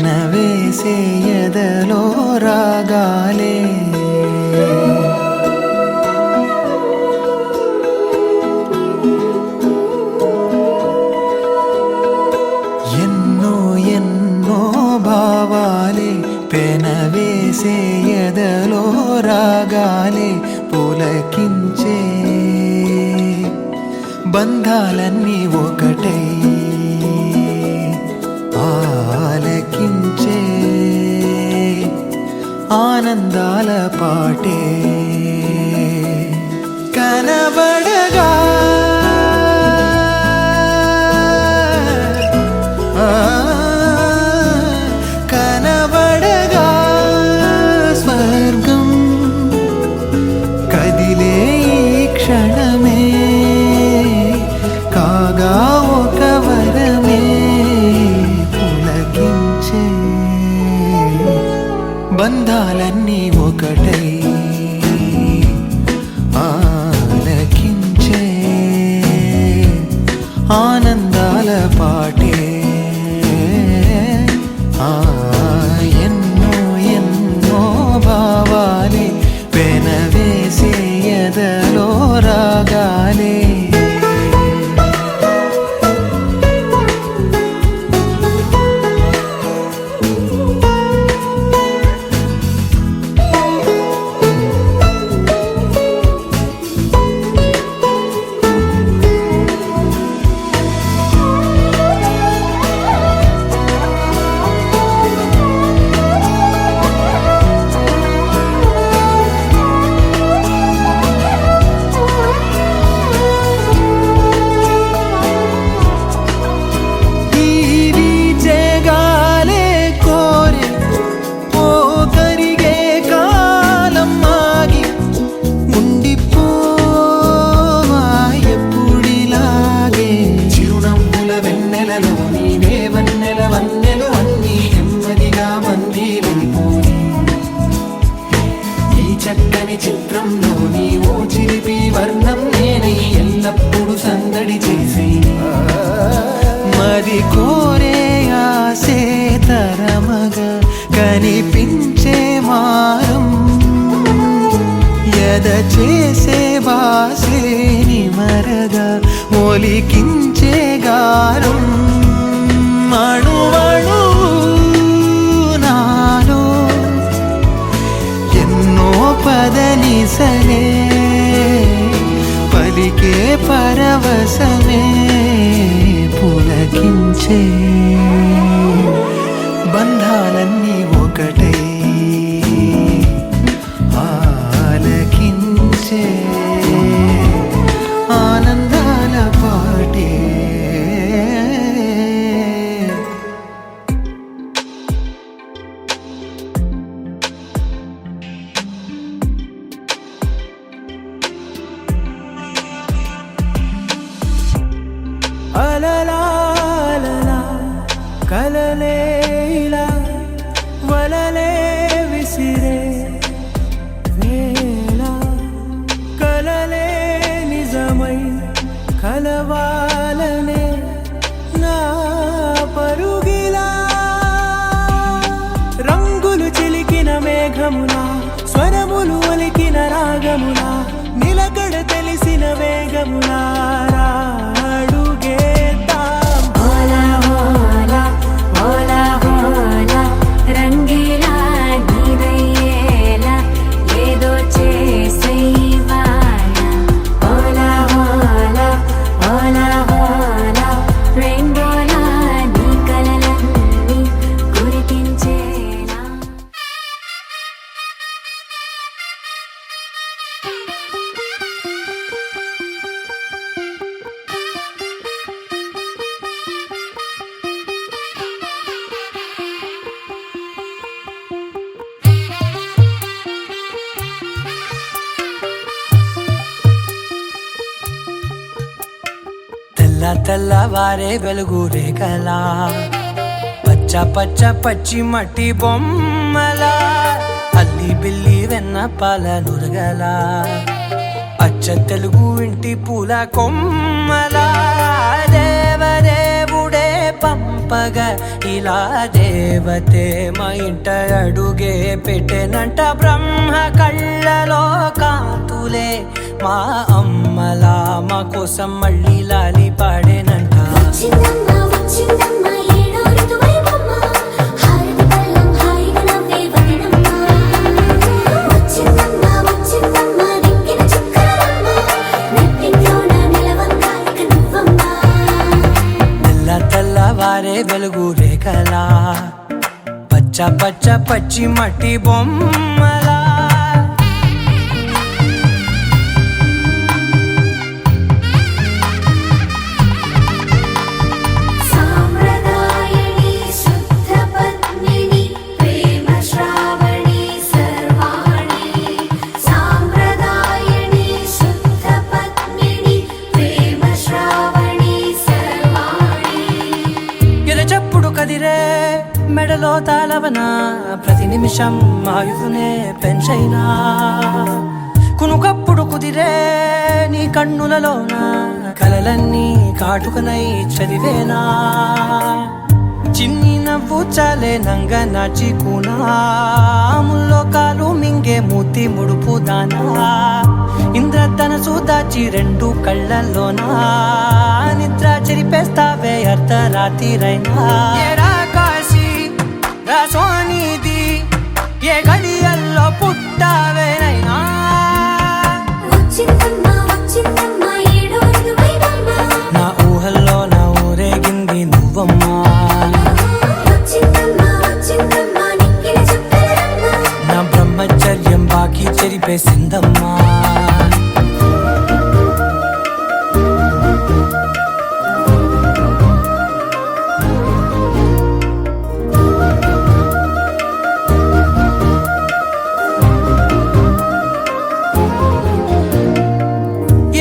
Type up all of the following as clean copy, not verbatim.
పెనవేసే ఎదలో రాగాలే ఎన్నో ఎన్నో భావాలే పెనవేసే ఎదలో రాగాలే పులకించే బంధాలన్నీ ఒకటై ఆలకించే ఆనందాల పాటే కనబడగా కనబడగా స్వర్గం కదిలే ఈ క్షణమే కాగా ఒక వరమే పులకించే బంధాలన్నీ ఒకటై ఆలకించే ఆనందాల పాటే ఎన్నో ఎన్నో భావాలే పెనవేసే ఎదలో రాగాలే చక్కని చిత్రంలోని ఓ చిలిపి వర్ణం నేనై ఎల్లప్పుడూ సందడి చేసి మది కోరే ఆసే తరమగా కనిపించే మారం ఎద చేసే బాసే నిమరగా ఒలికించే గారం అణువణు నాలో ఎన్నో పదనిసలే పలికే పరవశమే పులకించే బంధాలన్నీ ఒకటై ఆలకించే ఆనందాల పాటే అలలా కలలే ఇలా వలలే విసిరే వేళ కలలే నిజమై కలవాలనే నా పరుగిలా రంగులు చిలికిన మేఘములా స్వరములు ఒలికిన రాగములా నిలకడ తెలిసిన వేగములా తెల్లవారే వెలుగు రేఖలా పచ్చ పచ్చ పచ్చి మట్టి బొమ్మలా అల్లి బిల్లి వెన్న పాల నురగలా అచ్చ తెలుగు ఇంటి పూల కొమ్మలా దేవదేవుడే పంపగా ఇలా దేవతే మా ఇంట అడుగే పెట్టెనంట బ్రహ్మ కళ్ళలో కాంతులే మా అమ్మలా మా కోసం మళ్ళీ లాలి పాడేనంట తెల్లవారే వెలుగు రేఖలా పచ్చ పచ్చ పచ్చి మట్టి బొమ్మలా కదిరే మెడలో తాళవన ప్రతి నిమిషం ఆయుధునే పెంచైనా కునుకప్పుడు కుదిరే నీ కన్నులలోన కలలన్నీ కాటుకనై చదివేనా చిన్ని నవ్వు చాలే నంగ నాచి కూనాముల్లో కాలు మింగే మూతి ముడుపు దానా ఇంద్రధనసు దాచి రెండు కళ్ళల్లోనా నిద్ర చెరిపేస్తావే అర్ధరాత్రిరైనా కాశీ రాసోనిది ఏ గడియల్లో పుట్టావేనైనా నా ఊహల్లో నా ఊరేగింది నువ్వమ్మా నా బ్రహ్మచర్యం బాకీ చెరిపేసిందమ్మా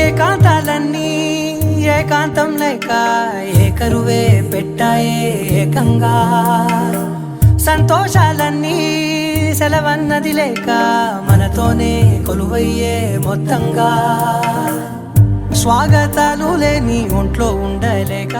ఏకాంతాలన్నీ ఏకాంతం లేక ఏకరువే పెట్టాయే ఏకంగా సంతోషాలన్నీ సెలవన్నది లేక మనతోనే కొలువయ్యే మొత్తంగా స్వాగతాలు లేని ఒంట్లో ఉండలేక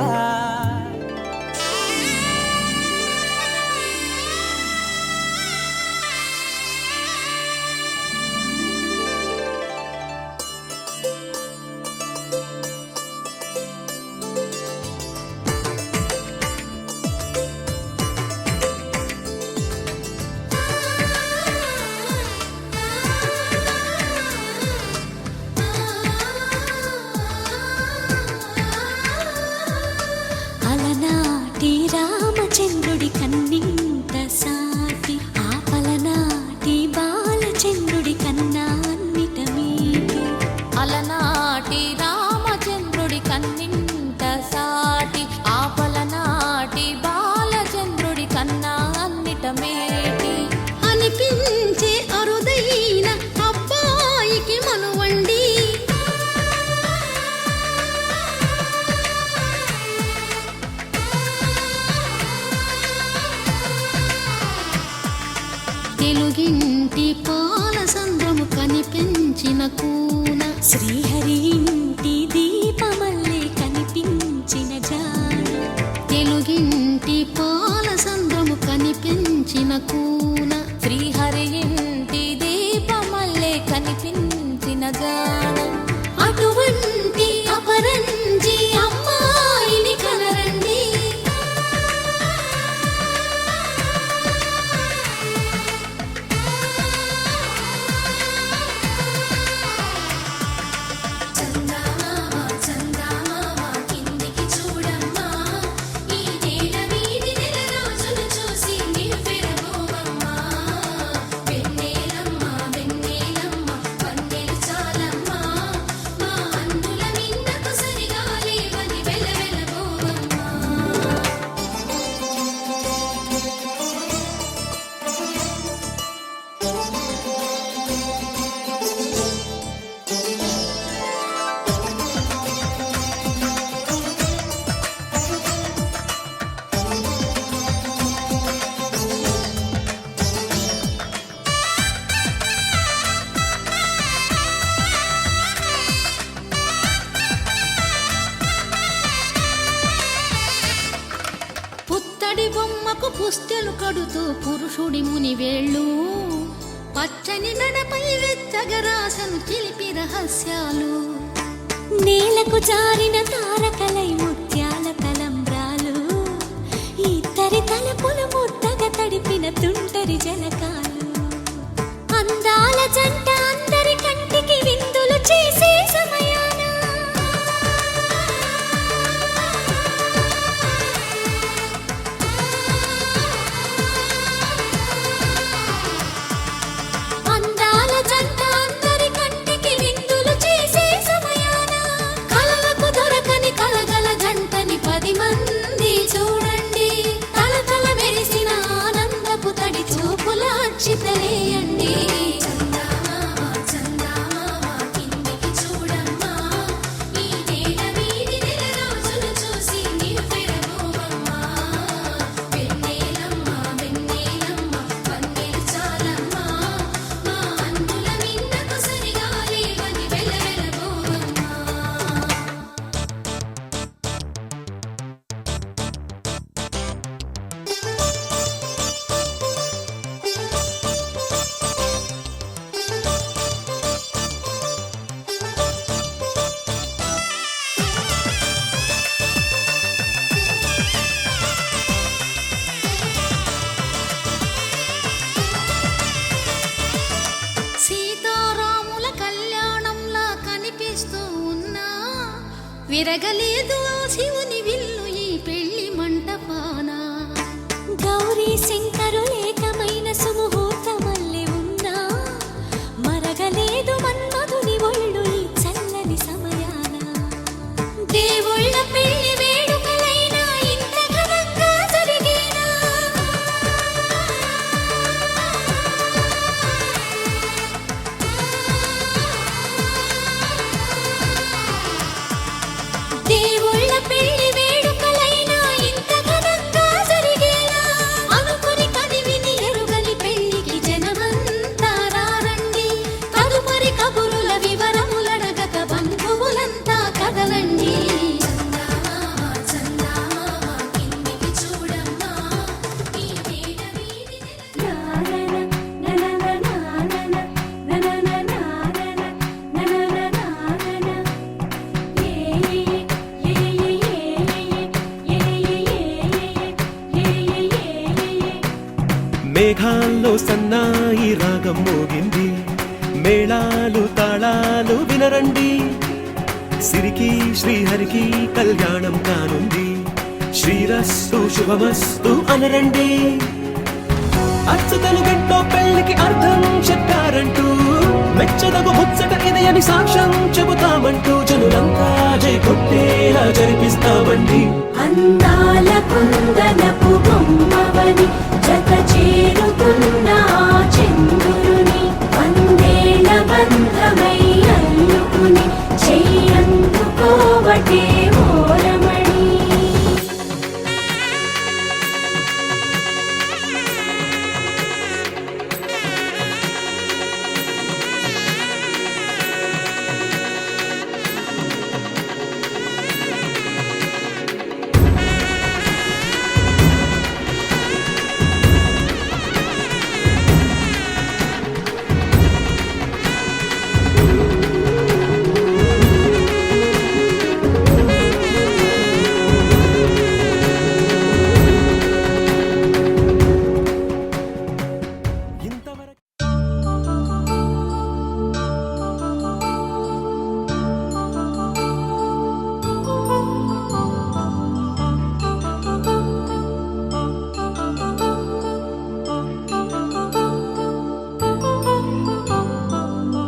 రామచంద్రుడి కన్నింత సాటి ఆపలనాటి బాలచంద్రుడి కన్నా అన్నిట మీటి అలనాటి రామచంద్రుడి కన్నింత సాటి ఆపలనాటి బాలచంద్రుడి కన్నా అన్నిట మేటి అనిపించే అరుదైన అబ్బాయికి మనువండి తెలుగింటి పాల సంద్రము కనిపించిన కూన శ్రీహరి ఇంటి దీపమల్లే కనిపించిన జాన తెలుగింటి పాల సంద్రము కనిపించిన కూన శ్రీహరి ఇంటి దీపమల్లే కనిపించిన జాన అటువంటి అపరంజి అమ్మాయిని కనరండి పడి బొమ్మకు పుస్తెలు కడుతూ పురుషుడి ముని వేళ్ళు పచ్చని నడపై వెచ్చగరాసను చిలిపి రహస్యాలు నేలకు జారిన తారకలై ముత్యాల తలంబ్రాలు ఇద్దరి తలపులు ముద్దగా తడిపిన తుంటరి జలకాలు అందాల జంట అందరి కంటికి విందులు చేసే సమయాన అందాల జంట అందరి కంటికి విందులు చేసే సమయాన కలలకు దొరకని కలగల జంటని 10 మంది చూడండి తలతల మెరిసిన ఆనందపు తడి చూపుల అచ్చితలేయండి సీతారాముల కళ్యాణంలా కనిపిస్తూ ఉన్నా విరగలేదు ఆ శివుని విల్లు ఈ పెళ్లి మంటపాన గౌరీ శంకరులు ఏకమైన సుముహూర్తమల్లె ఉన్నా మరగలేదు మన్మధుని ఒళ్ళు ఈ చల్లని సమయాన దేవుళ్ళ పెళ్లి వేడుకలైనా ఇంత ఘనంగా జరిగేనా దేవుళ్ళ పెళ్లి వేడుకలైనా ఇంత ఘనంగా జరిగేలా అనుకుని కదివిని ఎరుగని పెళ్లికి జనమంతా రారండి తదుపరి కబురుల వివరములడగక బంధువులంతా కదలండి మేఘాల్లో సన్నాయి రాగం మోగింది మేళాలు తాళాలు వినరండి సిరికి శ్రీహరికి కళ్యాణం కానుంది శ్రీరస్తు శుభమస్తు అనరండి అచ్చతలు గంటో పెళ్లికి అర్థం చెప్పారంటూ మెచ్చదగు ముచ్చట ఇది అని సాక్ష్యం చెబుతామంటూ జనులంతా జై కొట్టేలా జరిపిస్తామండి అందాల కుందనపు బొమ్మవని జత చేరుతున్న ఆ చంద్రుని వందేళ్ల బంధమై అల్లుకుని చెయ్యందుకోవటే ఓరమణి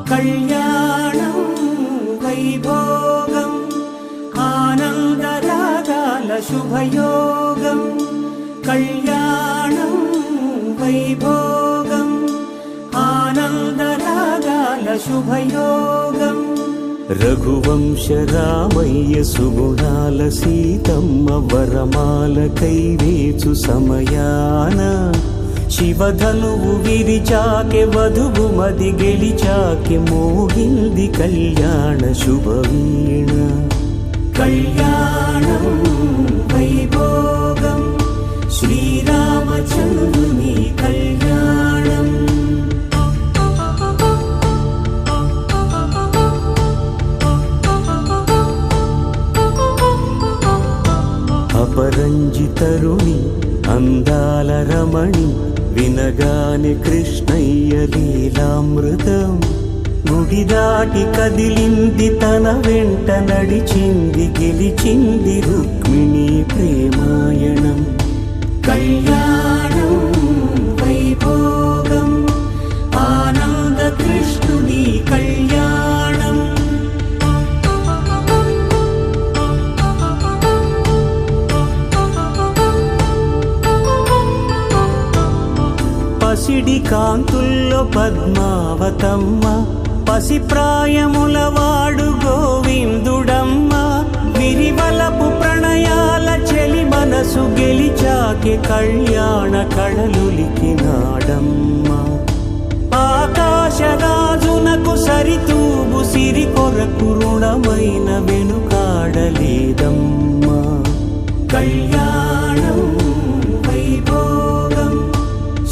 కళ్యాణం వైభోగం ఆనందరాగాల శుభయోగం కళ్యాణం వైభోగం ఆనందరాగాల శుభయోగం రఘువంశ రామయ్య సుగుణాల సీతమ్మ వరమాల కైవేచు సమయాన శివధనువు విరిచాకె వధువు మది గెలిచాకె మోగింది కళ్యాణ శుభవీణ కళ్యాణం వైభోగం శ్రీ అపరంజితరుణి అందాల రమణి వినగానే కృష్ణయ్య లీలామృతం గుడి దాటి కదిలింది తన వెంట నడిచింది గెలిచింది రుక్మిణి ప్రేమాయణం కళ్యాణం వైభోగం ఆనంద కృష్ణుని కళ్యాణం పసిడి కాంతుల్లో పద్మావతమ్మ పసి ప్రాయముల వాడు గోవిందుడమ్మ విరివలపు ప్రణయాల చెలి మనసు గెలిచాకే కళ్యాణ కళలులికినాడమ్మ ఆకాశరాజునకు సరితూగు సిరి కొరకు రుణమైన వెనుకాడలేదమ్మా కళ్యాణం వైభోగం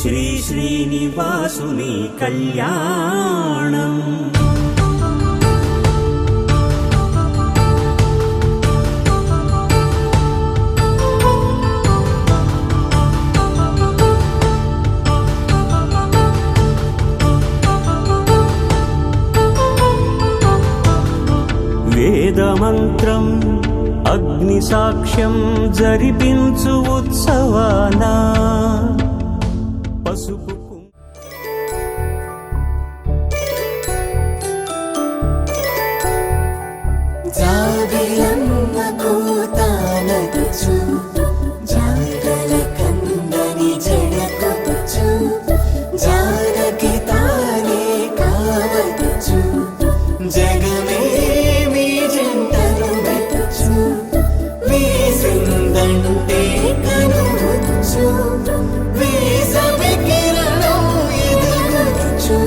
శ్రీ శ్రీనివాసుని కళ్యాణం వేదమంత్రం అగ్ని సాక్ష్యం జరిపించు ఉత్సవానా పసుపు జాబిలమ్మ కూతానదుచు జాడల కందని జడకొచ్చు జానకి తానే కావదుచు జగమే మీ జంటను వెతుచు వీసిందంటే కనువచ్చు వీసవి కిరణం ఎదుగుచు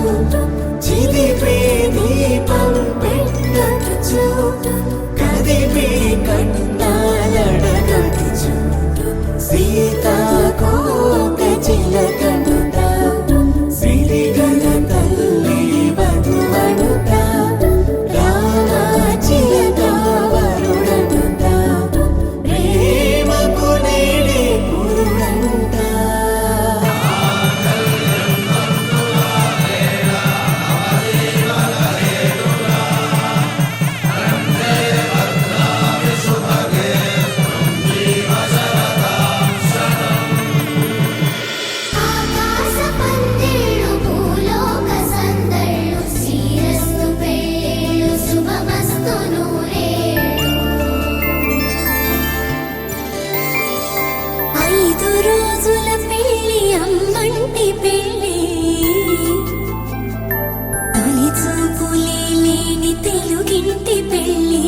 చిదిపే దీపం పెట్టచ్చు కదిపే కన్నాలడగచ్చు సీతాకోక చిలకనుత సిరిగల తల్లి వధువనుత రామ చిలక వరుడనుత ప్రేమకు నేడే పురుడంట ఆకాశ పందిళ్ళు భూలోక సందళ్ళు శ్రీరస్తు పెళ్ళిళ్ళు శుభమస్తు నూరేళ్ళు 5 రోజుల పెళ్ళి అమ్మంటి పెళ్ళి తొలి చూపులే లేని తెలుగింటి పెళ్ళి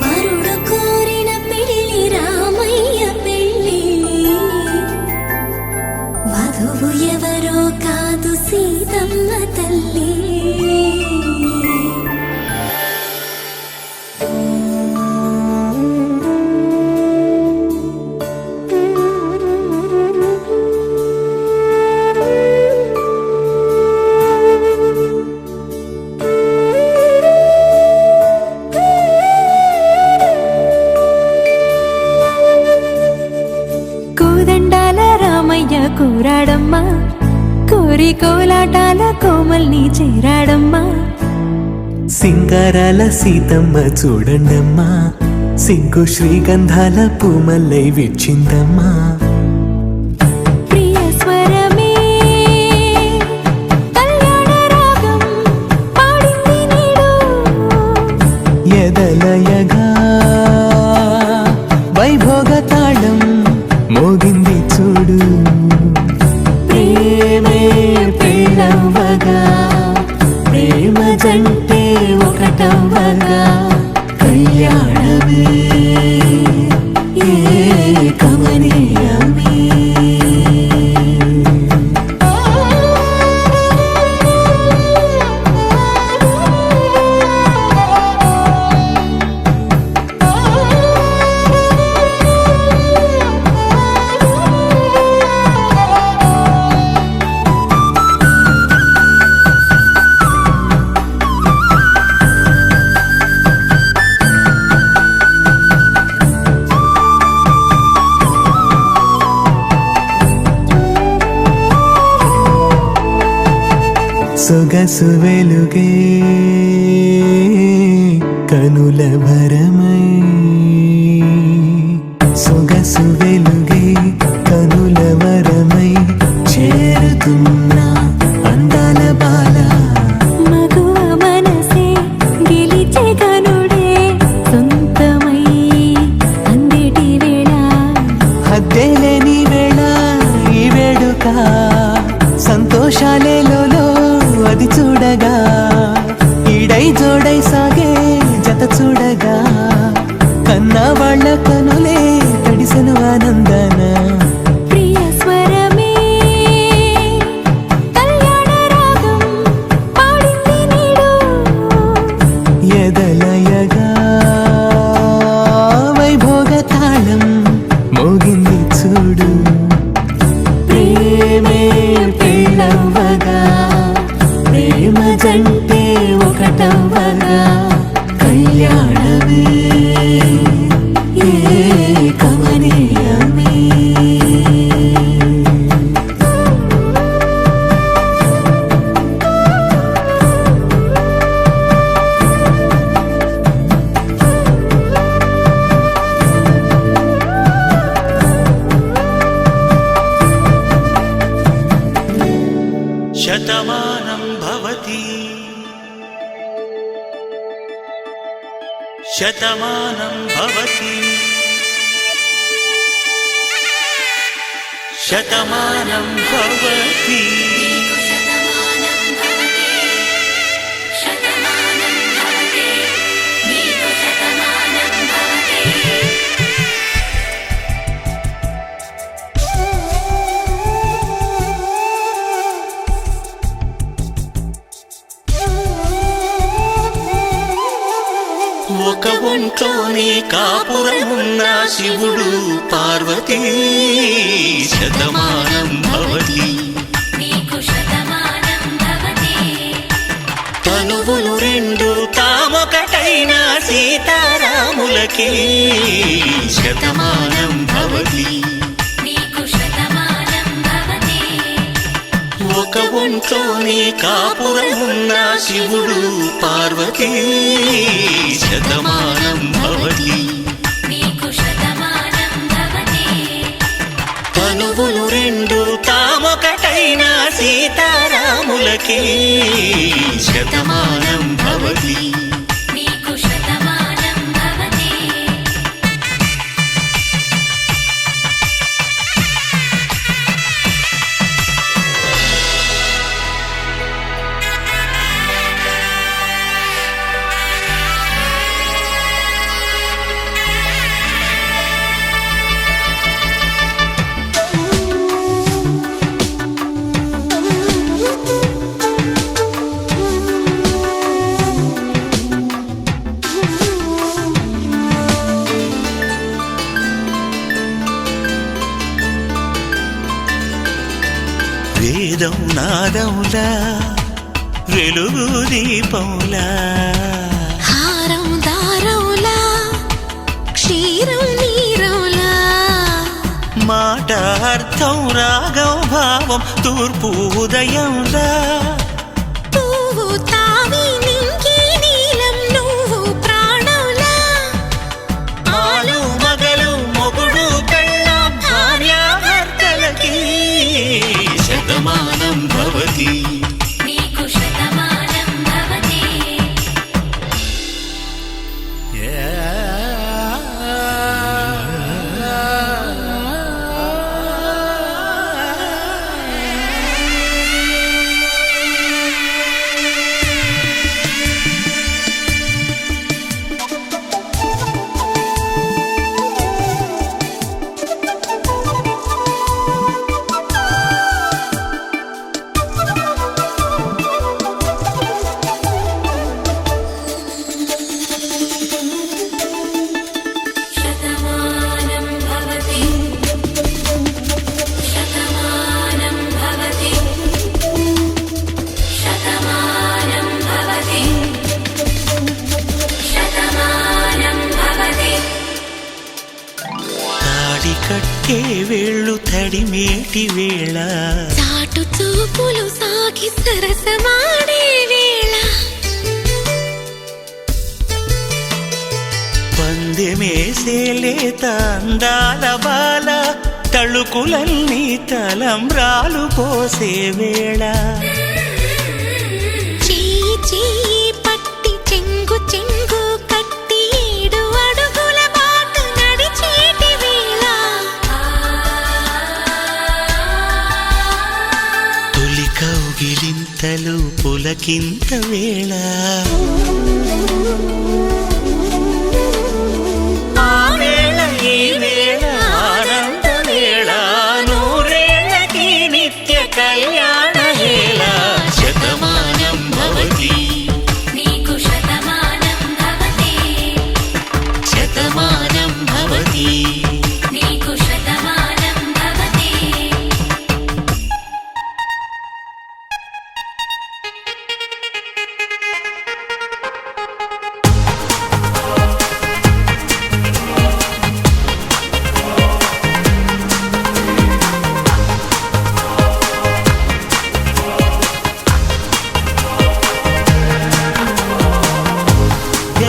వరుడు కోరిన పెళ్ళి రామయ్య పెళ్ళి వధువు ఎవరో కాదు సీతమ్మ తల్లి కోదండాల రామయ్య కూరాడమ్మా కోరి కోలాటాల కోమల్ని చేరాడమ్మా సింగారాల సీతమ్మ చూడండమ్మా సిగ్గు శ్రీగంధాల పూమల్లై విచ్చిందమ్మా ప్రియ స్వరమే కళ్యాణ రాగం పాడింది నీడు ఎదలయగా వైభోగ తాళం మోగింది చూడు ప్రేమే పెళ్ళవ్వగా ప్రేమ జంటే ఒకటవ్వగా కళ్యాణమే కమనీయమే సొగసు వెలుగే కనుల భరమై సొగసు వెలుగే కనుల వరమై చేరుతున్నా అందాల బాల మగువ మనసే గెలిచే కనుడే సొంతమై అందేటి వేళ హద్దేలేని వేళ ఈ వేడుక సంతోషాలేలో అది చూడగా ఈడై జోడై సాగే జత చూడగా కన్నా వాళ్ళ కనులే తడిసెను ఆనందన ప్రియ స్వరమే కళ్యాణ రాగం పాడింది నీడు ఎదలయగా వైభోగ తాళం మోగింది చూడు ప్రేమే పెళ్ళవ్వగా ప్రేమ జంటే ఒకటవ్వగా కళ్యాణమే కమనీయమే శతమానం భవతి శతమానం భవతి శతమానం భవతి ఒక ఒంట్లోనే కాపురమున్న శివుడు పార్వతీ శతమానం భవతి తనువులు రెండు తామొకటైన సీతారాములకి శతమానం భవతి ఒక ఒంట్లోనే కాపురమున్న శివుడు పార్వతీ శతమానం భవతి తనువులు రెండు తామొకటైన సీతారాములకి శతమానం భవతి వేదం నాదములా వెలుగు దీపములా హారం దారౌలా క్షీరం నీరౌలా మాట అర్థం రాగం భావం తూర్పు ఉదయంలా పువ్వు తావి నింగి నీలం నువ్వు ప్రాణంలా ఆలు మగలు మొగుడు పెళ్ళాం భార్యాభర్తలకి శతమానం భవతి కట్టే వేళ్ళు తడిమేటి వేళ చాటు చూపులు సాగి సరసమాడే వేళ పందెమేసే లేత అందాల బాల తళుకులన్నీ తలంబ్రాలు పోసే వేళ చెయ్యి చెయ్యి పట్టి చెంగు చెంగు కట్టి 7 అడుగుల బాట నడిచేటి వేళ తొలి కౌగిలింతలు పులకింత వేళ ఆ వేళ ఈ వేళ ఆనంద వేళ నూరేళ్ళకి నిత్య కళ్యాణ వేళ శతమానం భవతి నీకు శతమానం భవతి శతమానం భవతి నీకు శతమానం భవతి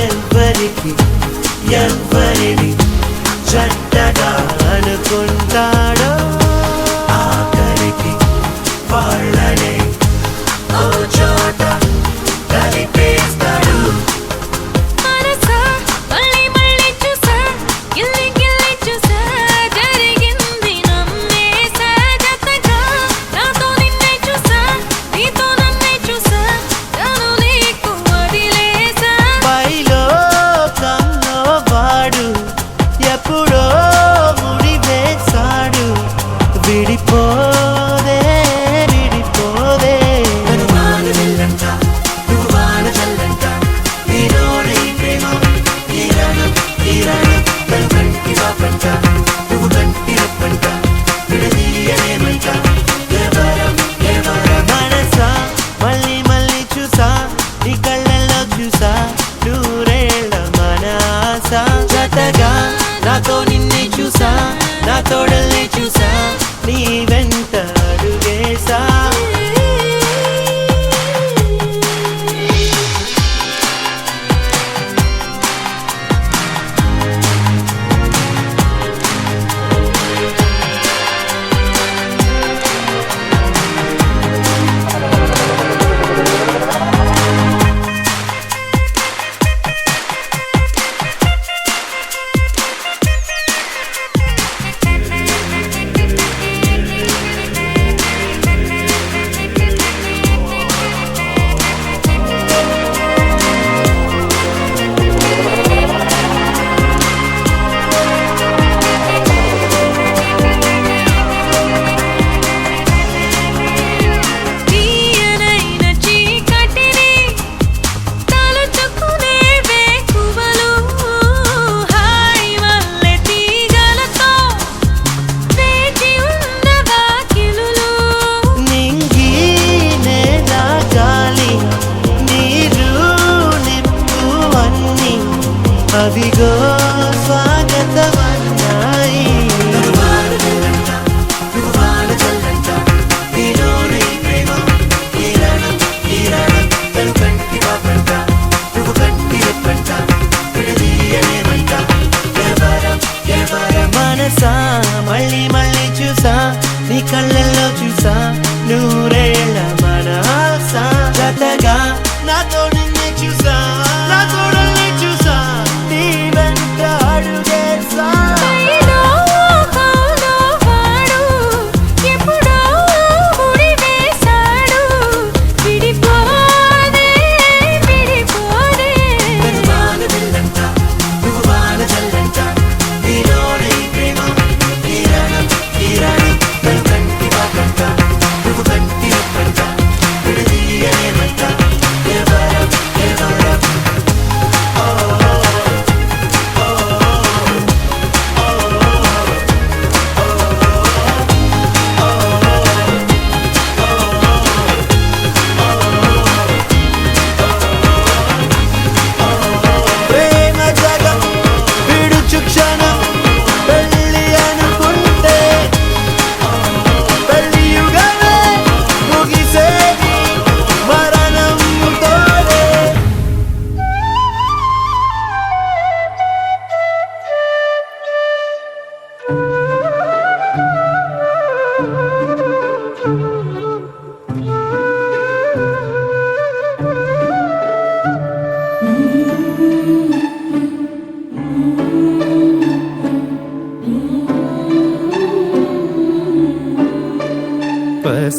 ఎవ్వరికి ఎవ్వరిని చెడ్డగా అనుకుంటాడో ఆఖరికి వాళ్ళనే ఓ చోట కలిపేస్తాడు మనసా మళ్ళీ మళ్ళీ చూసా గిల్లి గిల్లి చూసా జరిగింది నమ్మేసా జతగా నాతో నిన్నే చూసా నీతో నన్నే చూసా తను నీకు వదిలేసా పైలో కన్నో వాడు ఎప్పుడో ముడి వేశాడు విడిపోదే విడిపోదే వాన వెళ్ళంట నువ్వు వాన చల్లంట నీలోనే ఈ ప్రేమ ఈ రాగం నన్ను కంటి వాపంట నువ్వు కంటి రప్పంట విడదీయలేమంట ఎవరం మనసా మళ్ళీ మళ్ళీ చూసా నీ కళ్ళల్లో చూసా నూరేళ్ళ మన ఆశ జతగా నాతో నిన్నే చూసా నా తోడల్ని చూసా నీ వెంట అడుగేసా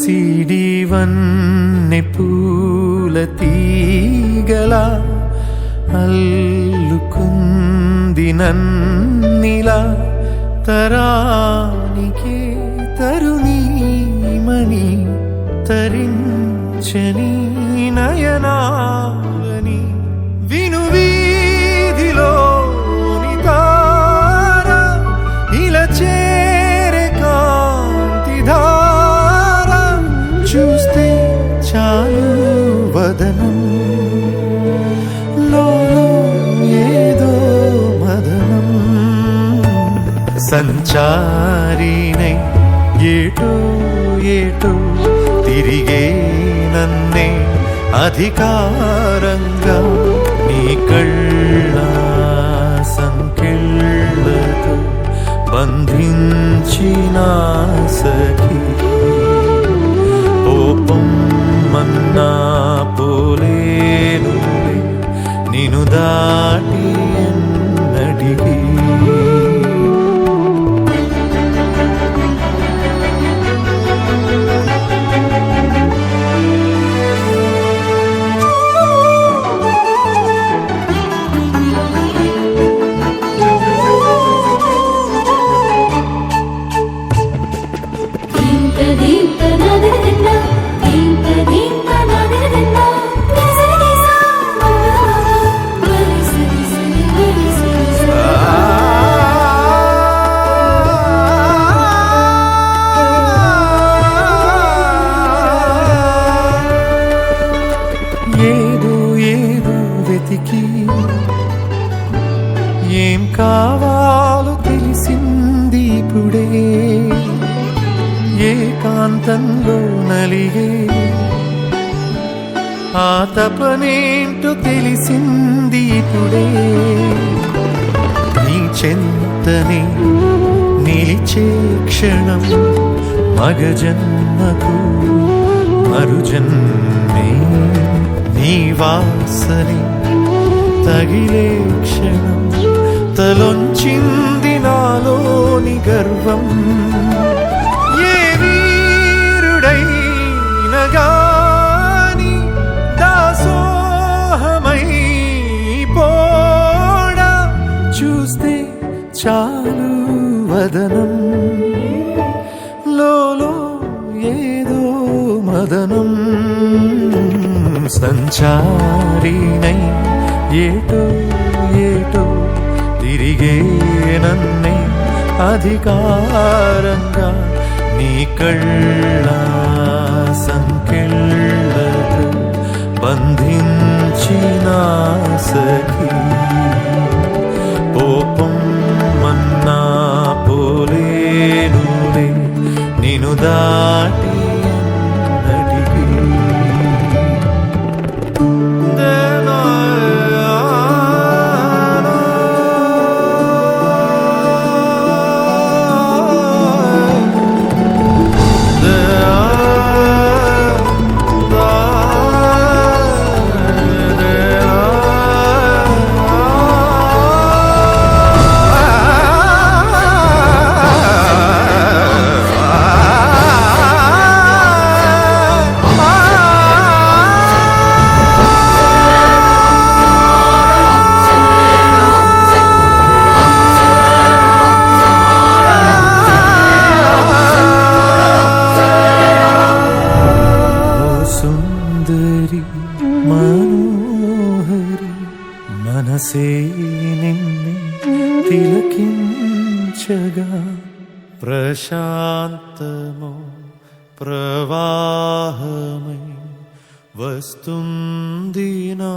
పసిడి వన్నె పూల తీగల అల్లుకుంది నన్నిలా తరానికే తరుణీమణి తరించని నయనాలని విను వీధిలోని తార ఇలా చేరే కాంతి ధార చూస్తే చాలు వదనం లోలో ఏదో మదనం సంచారినై ఏటో ఏటో తిరిగే నన్నే అధికారంగా నీ కళ్ళ సంకెళ్ళతో బంధించిన సఖీ కోపం మన్నా పోలేను నిను దాటి ఎన్నడిగి ఏదో ఏదో వెతికి ఏం కావాలో తెలిసింది ఇప్పుడే ఏకాంతంలో నలిగే ఆ తపనేంటో తెలిసింది ఇప్పుడే నీ చెంతనే నిలిచే క్షణం మగ జన్మకు మరుజన్మే నీ వాసనే తగిలే క్షణం తలొంచింది నాలోని గర్వం ఏ వీరుడైన గాని దాసోహమై పోడా చూస్తే చాలు వదనం లోలో ఏదో మదనం సంచారినై ఏటో ఏటో తిరిగే నన్నే అధికారంగా నీ కళ్ళ సంకెళ్ళతో బంధించిన సఖీ కోపం మన్నా పోలేనులే నిను దాటి ఎన్నటికీ మనోహరి మనసే నిన్నే తిలకించగా ప్రశాంతమో ప్రవాహమై వస్తుంది నా